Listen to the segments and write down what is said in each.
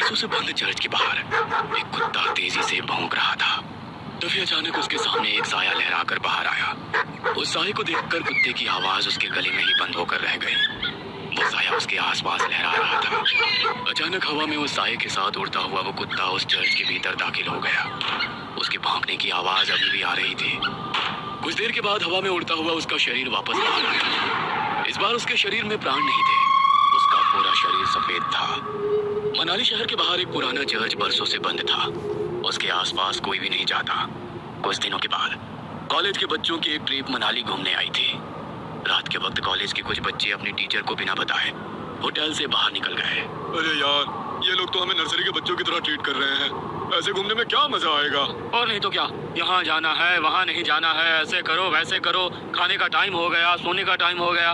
बरसों से बंद चर्च के बाहर एक कुत्ता तेजी से भौंक रहा था। तभी अचानक उसके सामने एक साया लहराकर बाहर आया। उस साये को देखकर कुत्ते की आवाज उसके गले में ही बंद होकर रह गई। वो साया उसके आसपास लहरा रहा था। अचानक हवा में उस साये के साथ उड़ता हुआ वो कुत्ता उस चर्च के भीतर दाखिल हो गया। उसके भौंकने की आवाज अभी भी आ रही थी। कुछ देर के बाद हवा में उड़ता हुआ उसका शरीर वापस बाहर आया। इस बार उसके शरीर में प्राण नहीं थे। उसका पूरा शरीर सफेद था। मनाली शहर के बाहर एक पुराना चर्च बरसों से बंद था। उसके आसपास कोई भी नहीं जाता। कुछ दिनों के बाद कॉलेज के बच्चों की एक ट्रिप मनाली घूमने आई थी। रात के वक्त कॉलेज के कुछ बच्चे अपनी टीचर को बिना बताए होटल से बाहर निकल गए। अरे यार, ये लोग तो हमें नर्सरी के बच्चों की तरह ट्रीट कर रहे हैं। ऐसे घूमने में क्या मजा आएगा। और नहीं तो क्या, यहाँ जाना है वहाँ नहीं जाना है, ऐसे करो वैसे करो, खाने का टाइम हो गया, सोने का टाइम हो गया।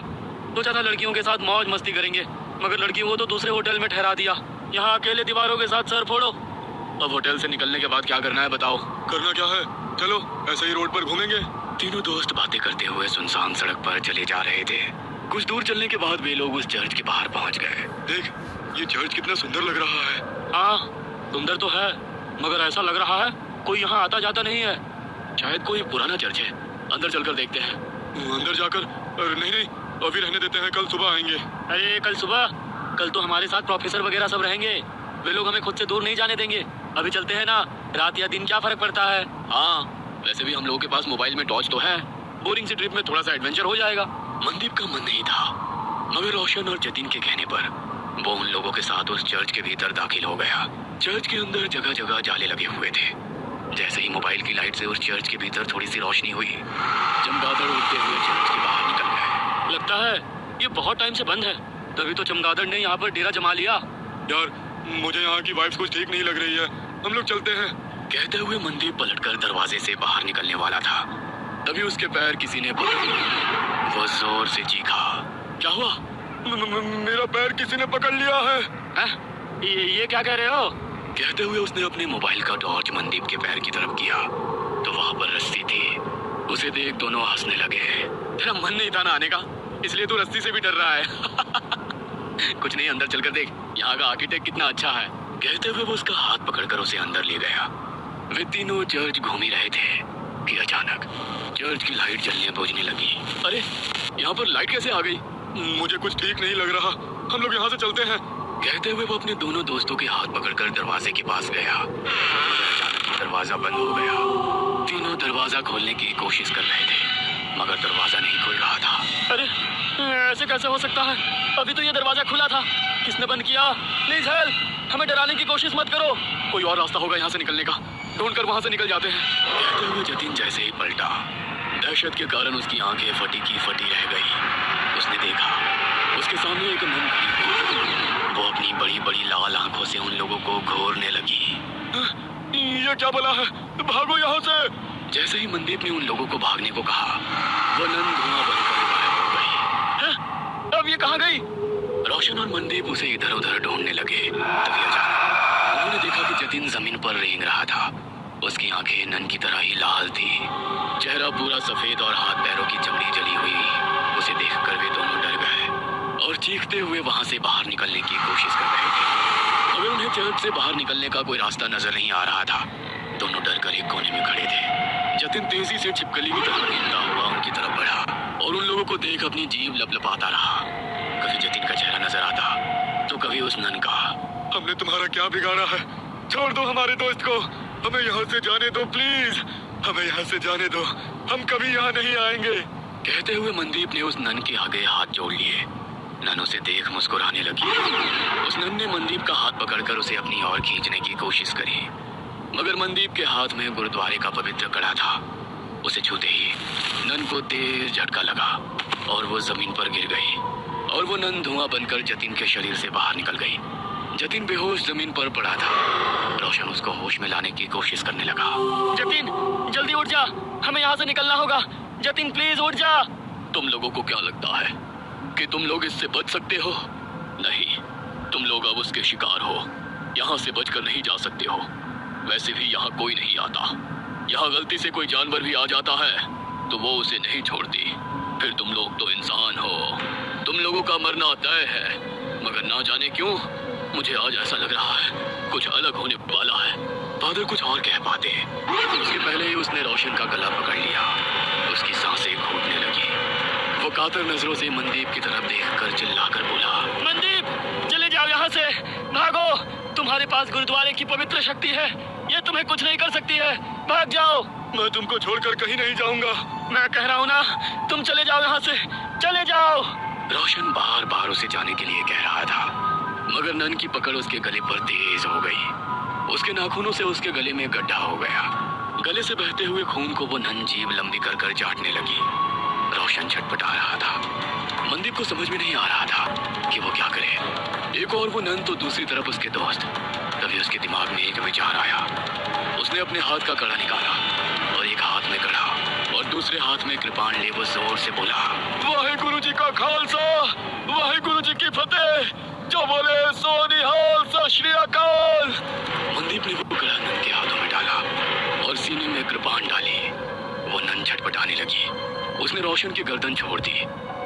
सोचा था लड़कियों के साथ मौज मस्ती करेंगे, मगर लड़कियों को तो दूसरे होटल में ठहरा दिया। यहाँ अकेले दीवारों के साथ सर फोड़ो। अब होटल से निकलने के बाद क्या करना है बताओ। करना क्या है, चलो ऐसे ही रोड पर घूमेंगे। तीनों दोस्त बातें करते हुए सुनसान सड़क पर चले जा रहे थे। कुछ दूर चलने के बाद वे लोग उस चर्च के बाहर पहुंच गए। देख, ये चर्च कितना सुंदर लग रहा है। हाँ, सुंदर तो है, मगर ऐसा लग रहा है कोई यहाँ आता जाता नहीं है। शायद कोई पुराना चर्च है। अंदर चलकर देखते हैं। अंदर जाकर? अरे नहीं, अभी रहने देते हैं, कल सुबह आएंगे। अरे कल सुबह? कल तो हमारे साथ प्रोफेसर वगैरह सब रहेंगे। वे लोग हमें खुद से दूर नहीं जाने देंगे। अभी चलते हैं ना, रात या दिन क्या फर्क पड़ता है। हाँ, वैसे भी हम लोगों के पास मोबाइल में टॉर्च तो है। बोरिंग सी ट्रिप में थोड़ा सा एडवेंचर हो जाएगा। मनदीप का मन नहीं था, मगर रोशन और जतिन के कहने पर वो उन लोगों के साथ उस चर्च के भीतर दाखिल हो गया। चर्च के अंदर जगह जगह जाले लगे हुए थे। जैसे ही मोबाइल की लाइट से उस चर्च के भीतर थोड़ी सी रोशनी हुई, चमगादड़ उड़ते हुए चर्च के बाहर निकल गए। लगता है ये बहुत टाइम से बंद है, तभी तो चमगादड़ ने यहाँ पर डेरा जमा लिया। यार, मुझे यहाँ की वाइब्स कुछ ठीक नहीं लग रही है, हम लोग चलते हैं। कहते हुए मनदीप पलटकर दरवाजे से बाहर निकलने वाला था, तभी उसके पैर किसी ने पकड़ लिया। वो जोर से चीखा। क्या हुआ? मेरा पैर किसी ने पकड़ लिया है। ये क्या कह रहे हो? कहते हुए उसने अपने मोबाइल का टॉर्च मनदीप के पैर की तरफ किया तो वहाँ पर रस्सी थी। उसे देख दोनों हंसने लगे। तेरा मन नहीं था ना आने का, इसलिए तू रस्सी से भी डर रहा है। कुछ नहीं, अंदर चलकर देख, यहाँ का आर्किटेक्ट कितना अच्छा है। कहते हुए वो उसका हाथ पकड़कर उसे अंदर ले गया। वे तीनों चर्च घूम ही रहे थे कि अचानक चर्च की लाइट जलने बुझने लगी। अरे, यहाँ पर लाइट कैसे आ गई? मुझे कुछ ठीक नहीं लग रहा, हम लोग यहाँ से चलते हैं। कहते हुए वो अपने दोनों दोस्तों के हाथ पकड़कर दरवाजे के पास गया। अचानक दरवाजा बंद हो गया। तीनों दरवाजा खोलने की कोशिश कर रहे थे, मगर दरवाजा नहीं खुल रहा था। अरे, ऐसे कैसे हो सकता है? अभी तो ये दरवाजा खुला था। किसने बंद किया? प्लीज हेल्प, हमें डराने की कोशिश मत करो। कोई और रास्ता होगा यहाँ से निकलने का, ढूंढकर वहाँ से निकल जाते हैं। कहते हुए जतिन जैसे ही पलटा, दहशत के कारण उसकी आंखें फटी की फटी रह गई। उसने देखा उसके सामने एक नन खड़ी हुई। वो अपनी बड़ी बड़ी लाल आंखों से उन लोगों को घूरने लगी। ये क्या बोला है? भागो यहाँ से। जैसे ही मनदीप ने उन लोगों को भागने को कहा, वो नन धुआं बनकर गायब हो गई। अब ये कहाँ गई? रोशन और मनदीप उसे इधर उधर ढूंढने लगे। तभी अचानक उन्होंने देखा कि जतिन जमीन पर रेंग रहा था। उसकी आंखें नन की तरह ही लाल थी, चेहरा पूरा सफेद और हाथ पैरों की चमड़ी जली हुई। उसे देखकर वे दोनों डर गए और चीखते हुए वहां से बाहर निकलने की कोशिश कर रहे थे, मगर उन्हें चर्च से बाहर निकलने का कोई रास्ता नजर नहीं आ रहा था। दोनों डरकर एक कोने में खड़े थे। जतिन तेजी से छिपकली की तरह रेंगता हुआ उनकी तरफ बढ़ा और उन लोगों को देख अपनी जीभ लपलपाता रहा। कभी जतिन का चेहरा नजर आता तो कभी उस नन का। हमने तुम्हारा क्या बिगाड़ा है? छोड़ दो हमारे दोस्त को, हमें यहाँ से जाने दो प्लीज, हमें यहाँ से जाने दो, हम कभी यहाँ नहीं आएंगे। कहते हुए मनदीप ने उस नन के आगे हाथ जोड़ लिए। नन उसे देख मुस्कुराने लगी। उस नन ने मनदीप का हाथ पकड़कर उसे अपनी ओर खींचने की कोशिश करी, मगर मनदीप के हाथ में गुरुद्वारे का पवित्र कड़ा था। उसे छूते ही नन को तेज झटका लगा और वो जमीन पर गिर गई और वो नन धुआं बनकर जतिन के शरीर से बाहर निकल गई। जतिन बेहोश जमीन पर पड़ा था। रोशन उसको होश में लाने की कोशिश करने लगा। जतिन, जल्दी उठ जा, हमें यहाँ से निकलना होगा। जतिन प्लीज उठ जा। तुम लोगों को क्या लगता है कि तुम लोग इससे बच सकते हो? नहीं, तुम लोग अब उसके शिकार हो। यहाँ से बचकर नहीं जा सकते हो। वैसे भी यहाँ कोई नहीं आता। यहाँ गलती से कोई जानवर भी आ जाता है तो वो उसे नहीं छोड़ती। फिर तुम लोग तो इंसान हो, तुम लोगों का मरना तय है, मगर ना जाने क्यों मुझे आज ऐसा लग रहा है कुछ अलग होने वाला है। फादर कुछ और कह पाते, उसके पहले ही उसने रोशन का गला पकड़ लिया। उसकी सांसें घूटने लगी। वो कातर नजरों से मनदीप की तरफ देखकर चिल्लाकर बोला, मनदीप, चले जाओ यहाँ से, भागो। तुम्हारे पास गुरुद्वारे की पवित्र शक्ति है, ये तुम्हें कुछ नहीं कर सकती है। भाग जाओ। मैं तुमको छोड़कर कहीं नहीं जाऊंगा। मैं कह रहा हूँ ना, तुम चले जाओ यहाँ से, चले जाओ। रोशन बार बार उसे जाने के लिए कह रहा था, मगर नन की पकड़ उसके गले पर तेज हो गई। उसके नाखूनों से उसके गले में गड्ढा हो गया। गले से बहते हुए खून को वो नन जीभ लंबी कर कर चाटने लगी। रोशन छटपटा रहा था। मनदीप को समझ में नहीं आ रहा था कि वो क्या करे। एक और वो नन तो दूसरी तरफ उसके दोस्त। तभी उसके दिमाग में एक विचार आया। उसने अपने हाथ का कड़ा निकाला और एक हाथ में कड़ा और दूसरे हाथ में कृपाण ले वो जोर से बोला, वाहे जी का खालसा, वाहे जी की फतेह, जो बोले सो निहाल, सत श्री अकाल। मनदीप ने वो कड़ा नन के हाथों में डाला और सीने में कृपाण डाली। वो नन छटपटाने लगी। उसने रोशन की गर्दन छोड़ दी।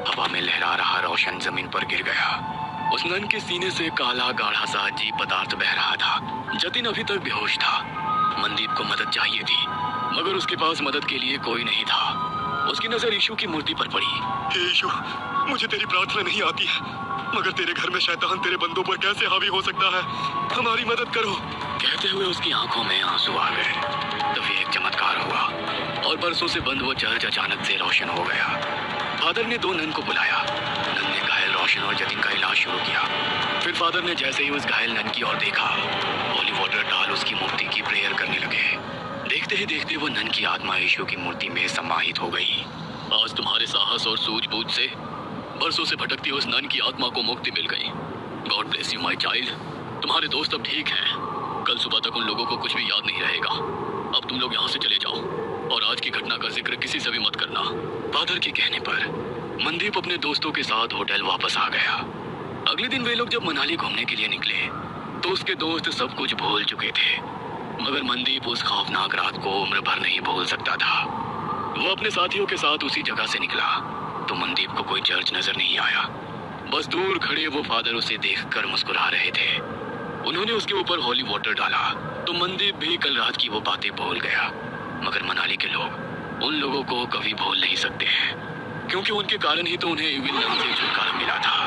हवा में लहरा रहा रोशन जमीन पर गिर गया। उस नन के सीने से काला गाढ़ा सा अजीब पदार्थ बह रहा था। जतिन अभी तक बेहोश था। मनदीप को मदद चाहिए थी, मगर उसके पास मदद के लिए कोई नहीं था। उसकी नजर यीशु की मूर्ति पर पड़ी। हे यीशु, मुझे तेरी प्रार्थना नहीं आती है, मगर तेरे घर में शैतान तेरे बंदों पर कैसे हावी हो सकता है? हमारी मदद करो। कहते हुए उसकी आंखों में आंसू आ गए। तभी एक चमत्कार हुआ और बरसों से बंद वो चर्च अचानक से रोशन हो गया। फादर ने दो नन को बुलाया। नन ने घायल रोशन और जतिन का इलाज शुरू किया। फिर फादर ने जैसे ही उस घायल नन की ओर देखा, होली वाटर डाल उसकी मूर्ति की प्रेयर करने लगे। देखते ही देखते वो नन की आत्मा यीशु की मूर्ति में समाहित हो गई। आज तुम्हारे साहस और सूझबूझ से बरसों से भटकती उस नन की आत्मा को मुक्ति मिल गई। God bless you my child. तुम्हारे दोस्त अब ठीक हैं। कल सुबह तक उन लोगों को कुछ भी याद नहीं रहेगा। अब तुम लोग यहाँ से चले जाओ और आज की घटना का जिक्र किसी से भी मत करना। फादर के कहने पर मनदीप अपने दोस्तों के साथ होटल वापस आ गया। अगले दिन वे लोग जब मनाली घूमने के लिए निकले तो उसके दोस्त सब कुछ भूल चुके थे, मगर मनदीप उस खौफनाक रात को उम्र भर नहीं भूल सकता था। वो अपने साथियों के साथ उसी जगह से निकला तो मनदीप को कोई चर्च नजर नहीं आया। बस दूर खड़े वो फादर उसे देखकर मुस्कुरा रहे थे। उन्होंने उसके ऊपर होली वाटर डाला तो मनदीप भी कल रात की वो बातें भूल गया। मगर मनाली के लोग उन लोगों को कभी भूल नहीं सकते हैं, क्योंकि उनके कारण ही तो उन्हें इविल नन से छुटकारा मिला था।